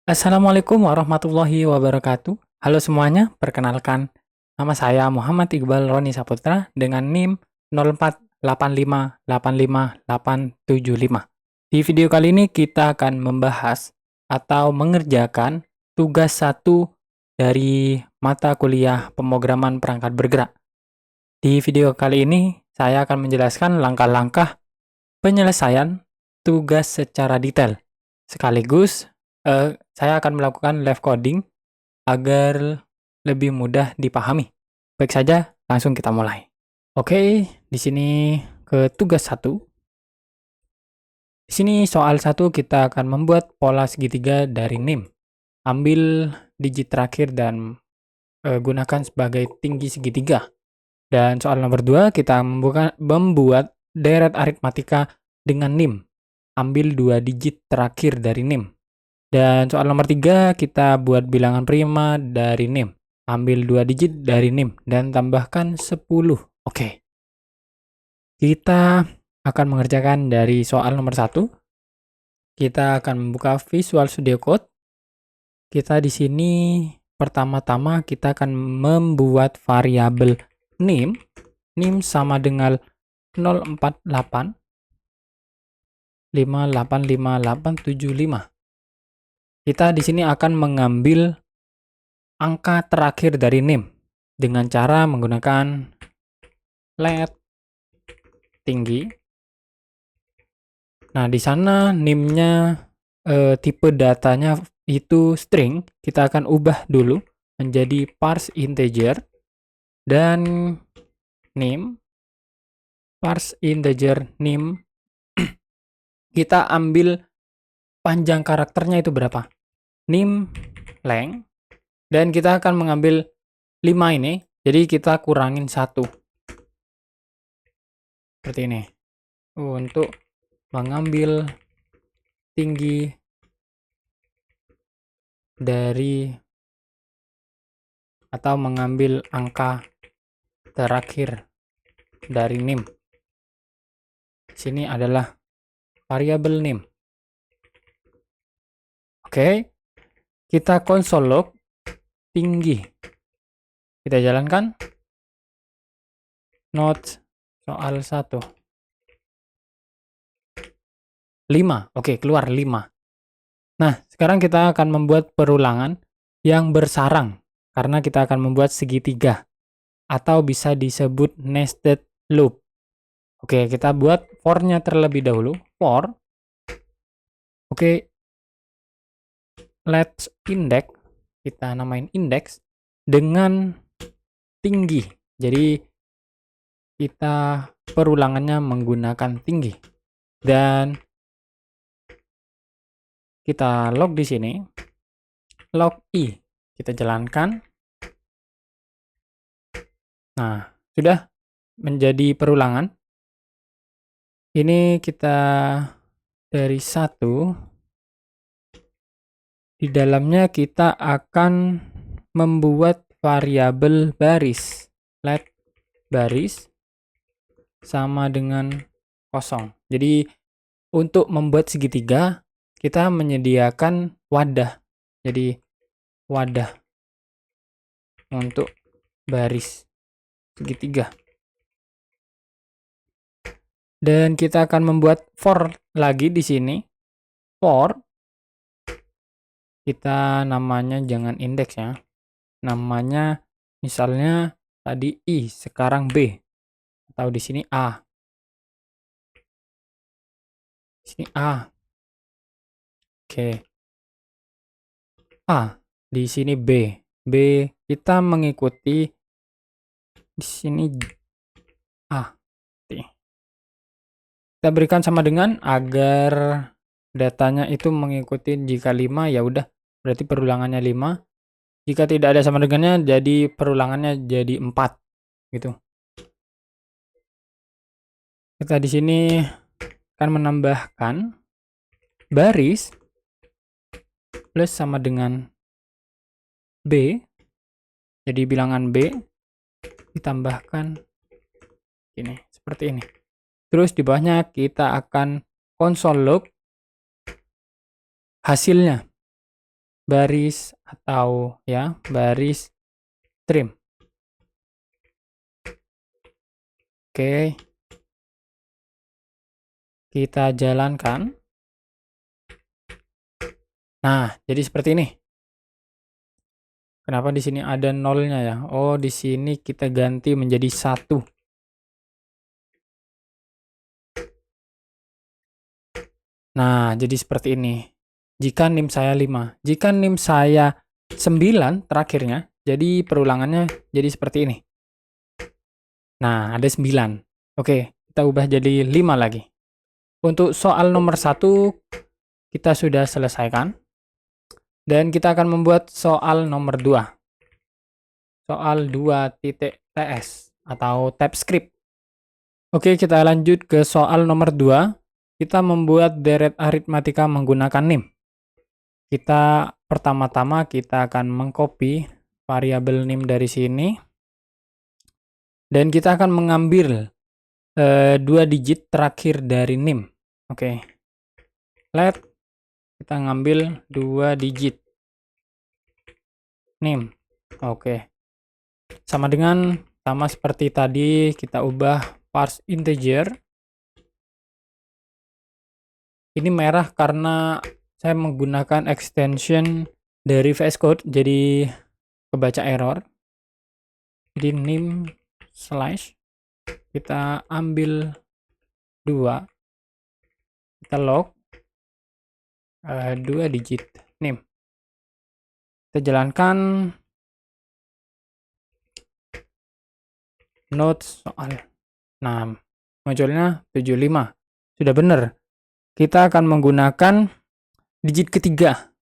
Assalamualaikum warahmatullahi wabarakatuh. Halo semuanya, perkenalkan nama saya Muhammad Iqbal Roni Saputra dengan NIM 0485858875. Di video kali ini kita akan membahas atau mengerjakan tugas satu dari mata kuliah pemrograman perangkat bergerak. Di video kali ini saya akan menjelaskan langkah-langkah penyelesaian tugas secara detail. Sekaligus saya akan melakukan live coding agar lebih mudah dipahami. Baik saja, langsung kita mulai. Oke, di sini ke tugas 1. Di sini soal 1 kita akan membuat pola segitiga dari NIM. Ambil digit terakhir dan gunakan sebagai tinggi segitiga. Dan soal nomor 2 kita membuat deret aritmatika dengan NIM. Ambil 2 digit terakhir dari NIM. Dan soal nomor 3 kita buat bilangan prima dari NIM. Ambil 2 digit dari NIM dan tambahkan 10. Oke. Kita akan mengerjakan dari soal nomor 1. Kita akan membuka Visual Studio Code. Kita di sini pertama-tama kita akan membuat variabel NIM. NIM sama dengan 048 585875. Kita di sini akan mengambil angka terakhir dari NIM dengan cara menggunakan let tinggi. Nah, di sana NIM-nya tipe datanya itu string, kita akan ubah dulu menjadi parse integer dan NIM parse integer NIM kita ambil panjang karakternya itu berapa? NIM length dan kita akan mengambil 5 ini, jadi kita kurangin 1. Seperti ini. Untuk mengambil tinggi dari atau mengambil angka terakhir dari NIM. Sini adalah variabel NIM. Oke. Kita console log tinggi. Kita jalankan. Note soal 1. 5. Oke, keluar 5. Nah, sekarang kita akan membuat perulangan yang bersarang karena kita akan membuat segitiga atau bisa disebut nested loop. Oke, kita buat for-nya terlebih dahulu. For. Oke. Let's index. Kita namain index dengan tinggi. Jadi kita perulangannya menggunakan tinggi. Dan kita log di sini. Log i. Kita jalankan. Nah, sudah menjadi perulangan. Ini kita dari 1. Di dalamnya kita akan membuat variabel baris. Let baris sama dengan kosong. Jadi untuk membuat segitiga kita menyediakan wadah. Jadi wadah untuk baris segitiga. Dan kita akan membuat for lagi di sini. For kita namanya jangan indeks ya. Namanya misalnya tadi I, sekarang B. Atau di sini A. Di sini A. Oke. A. Di sini B. B kita mengikuti di sini A. Kita berikan sama dengan agar datanya itu mengikuti jika 5 ya udah berarti perulangannya 5. Jika tidak ada sama dengannya jadi perulangannya jadi 4 gitu. Kita di sini akan menambahkan baris plus sama dengan B. Jadi bilangan B ditambahkan ini seperti ini. Terus di bawahnya kita akan console log hasilnya. baris atau ya baris trim. Oke, kita jalankan. Nah, jadi seperti ini. Kenapa di sini ada nolnya ya? Oh, di sini kita ganti menjadi 1. Nah, jadi seperti ini. Jika NIM saya 5. Jika NIM saya 9 terakhirnya, jadi perulangannya jadi seperti ini. Nah, ada 9. Oke, kita ubah jadi 5 lagi. Untuk soal nomor 1, kita sudah selesaikan. Dan kita akan membuat soal nomor 2. Soal 2.ts atau TypeScript. Oke, kita lanjut ke soal nomor 2. Kita membuat deret aritmatika menggunakan NIM. Pertama-tama kita akan mengcopy variabel NIM dari sini. Dan kita akan mengambil 2 digit terakhir dari NIM. Oke. Let kita ngambil 2 digit NIM. Oke. Sama seperti tadi, kita ubah parse integer. Ini merah karena saya menggunakan extension dari VS Code, jadi kebaca error. Jadi NIM slash kita ambil 2, kita log 2 digit NIM. Kita jalankan notes soal. Nah, munculnya 75. Sudah benar. Kita akan menggunakan digit ketiga.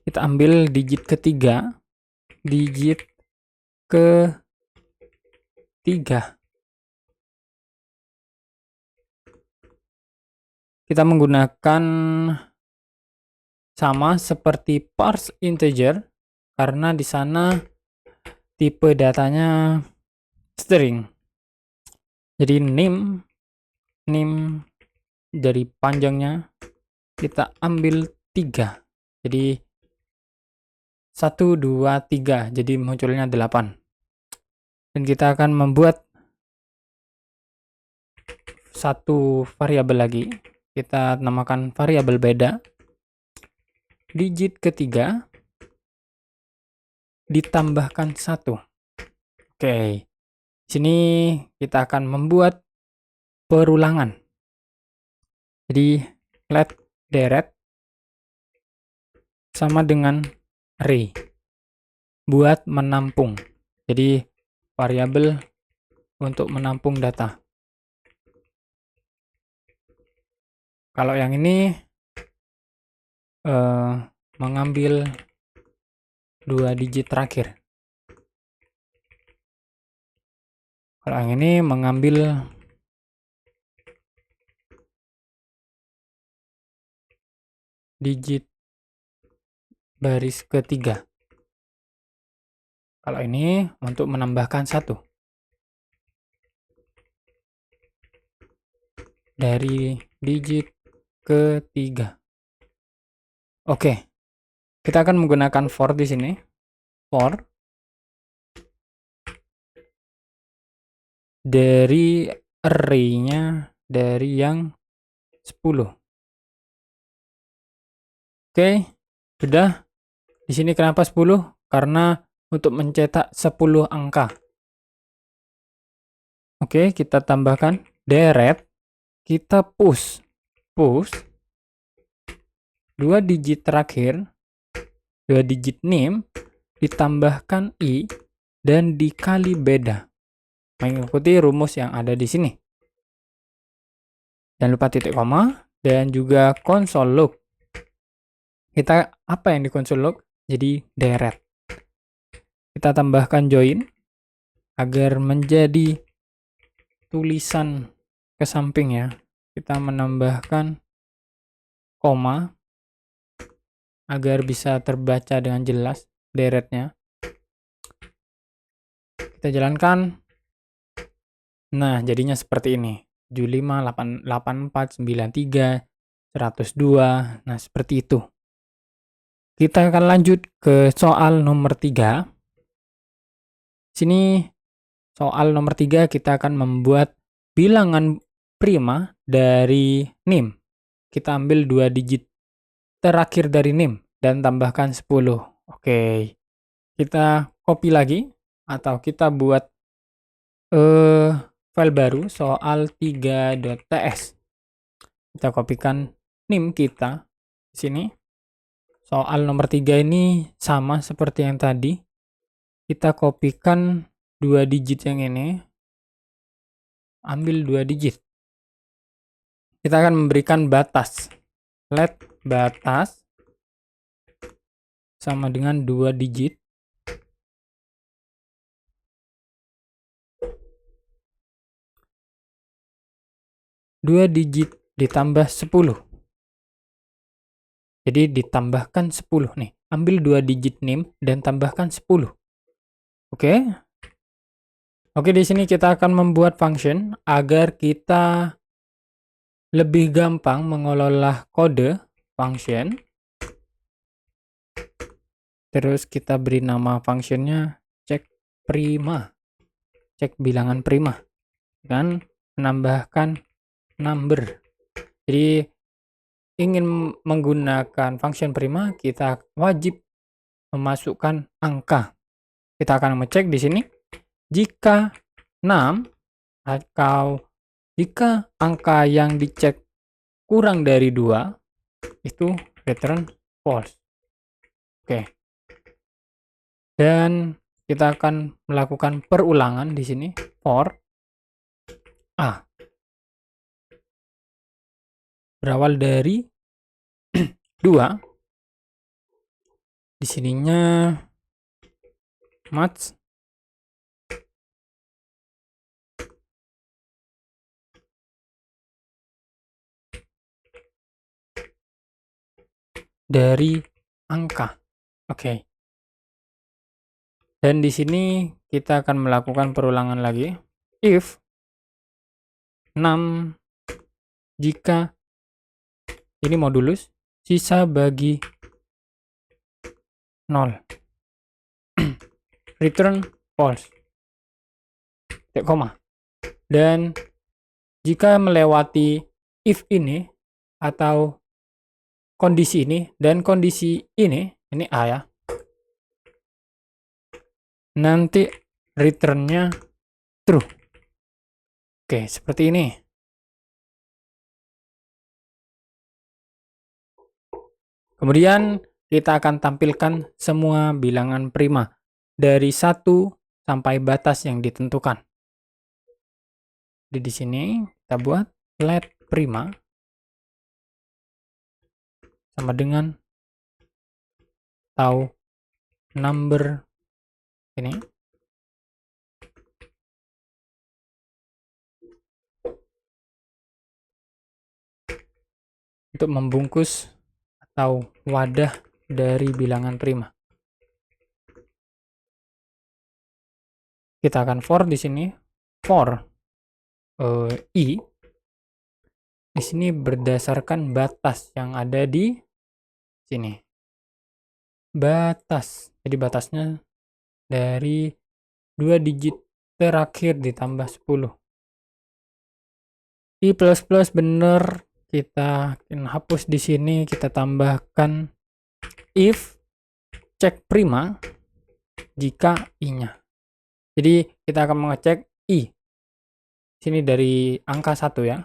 Kita ambil digit ketiga. Digit ketiga. Kita menggunakan sama seperti parse integer karena di sana tipe datanya string. Jadi NIM dari panjangnya kita ambil 3. Jadi 1, 2, 3. Jadi munculnya 8. Dan kita akan membuat satu variabel lagi. Kita namakan variabel beda. Digit ketiga ditambahkan 1. Oke. Sini kita akan membuat perulangan. Jadi let deret sama dengan array buat menampung. Jadi variabel untuk menampung data. Kalau yang ini mengambil 2 digit terakhir. Kalau yang ini mengambil digit baris ketiga. Kalau ini untuk menambahkan 1. Dari digit ketiga. Oke. Kita akan menggunakan for di sini. For dari array-nya dari yang 10. Oke, sudah. Di sini kenapa 10? Karena untuk mencetak 10 angka. Oke, kita tambahkan deret, kita push 2 digit terakhir, 2 digit NIM ditambahkan i dan dikali beda. Mengikuti rumus yang ada di sini. Jangan lupa titik koma dan juga console log. Apa yang di console log? Jadi deret. Kita tambahkan join agar menjadi tulisan ke samping ya. Kita menambahkan koma agar bisa terbaca dengan jelas deretnya. Kita jalankan. Nah, jadinya seperti ini. 75, 84, 93, 102. Nah, seperti itu. Kita akan lanjut ke soal nomor 3. Sini soal nomor 3 kita akan membuat bilangan prima dari NIM. Kita ambil 2 digit terakhir dari NIM dan tambahkan 10. Oke. Kita copy lagi atau kita buat file baru soal 3.ts. Kita kopikan NIM kita di sini. Soal nomor 3 ini sama seperti yang tadi. Kita kopikan 2 digit yang ini. Ambil 2 digit. Kita akan memberikan batas. Let batas sama dengan 2 digit. Dua digit ditambah 10. Jadi ditambahkan 10 nih. Ambil 2 digit NIM dan tambahkan 10. Oke. Oke, di sini kita akan membuat function agar kita lebih gampang mengelola kode function. Terus kita beri nama functionnya cek prima. Cek bilangan prima. Dan menambahkan number. Jadi ingin menggunakan function prima, kita wajib memasukkan angka. Kita akan mengecek di sini jika 6 atau jika angka yang dicek kurang dari 2 itu return false. Oke. Dan kita akan melakukan perulangan di sini for A berawal dari 2. Di sininya match dari angka. Oke. Dan di sini kita akan melakukan perulangan lagi. If 6 jika ini modulus sisa bagi 0. Return false. Titik koma. Dan jika melewati if ini atau kondisi ini dan kondisi ini A ya. Nanti returnnya true. Oke, seperti ini. Kemudian kita akan tampilkan semua bilangan prima dari 1 sampai batas yang ditentukan. Jadi di sini kita buat let prima sama dengan atau number ini. Untuk membungkus atau wadah dari bilangan prima. Kita akan for di sini. For i di sini berdasarkan batas yang ada di sini. Batas. Jadi batasnya dari 2 digit terakhir ditambah 10. I plus bener, kita hapus di sini, kita tambahkan if cek prima jika i-nya. Jadi kita akan mengecek i. Sini dari angka 1 ya.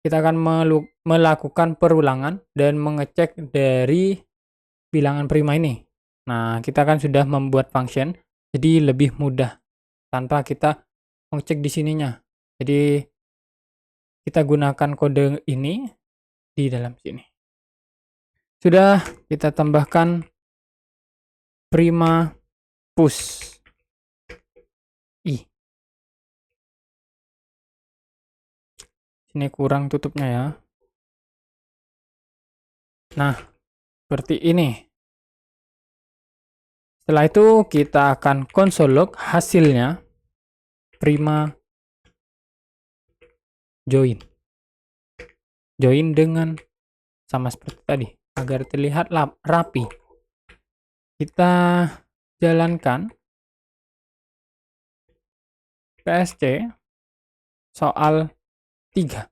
Kita akan melakukan perulangan dan mengecek dari bilangan prima ini. Nah, kita kan sudah membuat function, jadi lebih mudah tanpa kita mengecek di sininya. Jadi kita gunakan kode ini di dalam sini. Sudah, kita tambahkan prima push i. Sini kurang tutupnya ya. Nah, seperti ini. Setelah itu kita akan console log hasilnya prima join. Join dengan sama seperti tadi agar terlihat rapi. Kita jalankan PSC soal 3.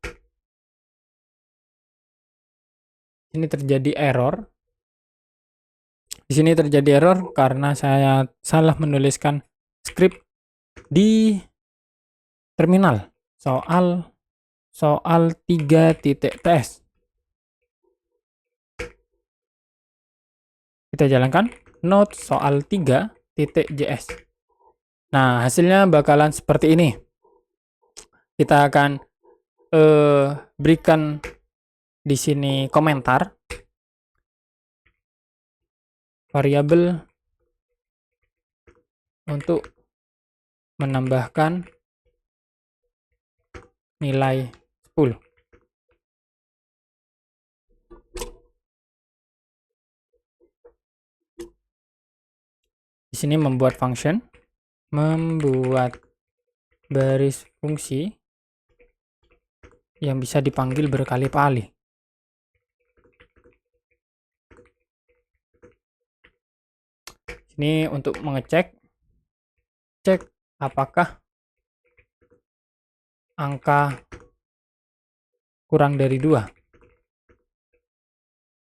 Ini terjadi error. Di sini terjadi error karena saya salah menuliskan skrip di terminal. Soal 3.ts. Kita jalankan note soal 3.js. Nah, hasilnya bakalan seperti ini. Kita akan berikan di sini komentar variabel untuk menambahkan nilai 10. Di sini membuat function, membuat baris fungsi yang bisa dipanggil berkali-kali. Ini untuk mengecek apakah angka kurang dari 2.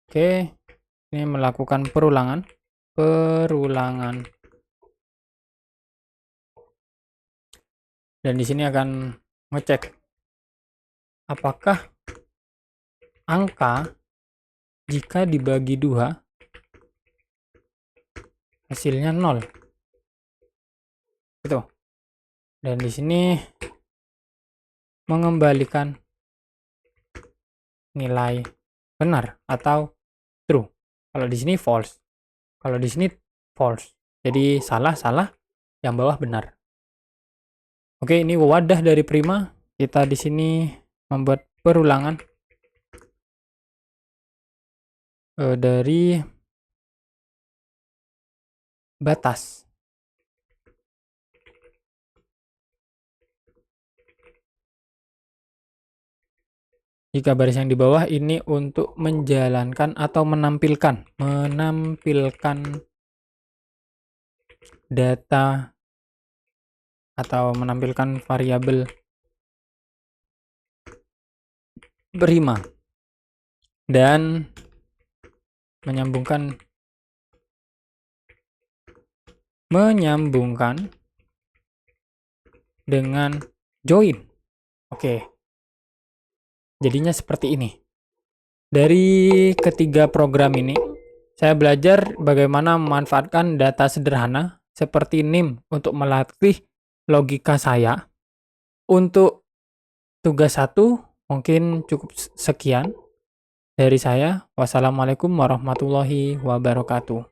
Oke, ini melakukan perulangan. Dan di sini akan ngecek apakah angka jika dibagi 2 hasilnya 0. Gitu. Dan di sini mengembalikan nilai benar atau true. Kalau di sini false. Kalau di sini false. Jadi salah, yang bawah benar. Oke, ini wadah dari Prima. Kita di sini membuat perulangan dari batas. Jika baris yang di bawah ini untuk menjalankan atau menampilkan data atau menampilkan variabel Prima dan menyambungkan dengan join. Oke. Jadinya seperti ini. Dari ketiga program ini, saya belajar bagaimana memanfaatkan data sederhana seperti NIM untuk melatih logika saya. Untuk tugas 1 mungkin cukup sekian dari saya. Wassalamualaikum warahmatullahi wabarakatuh.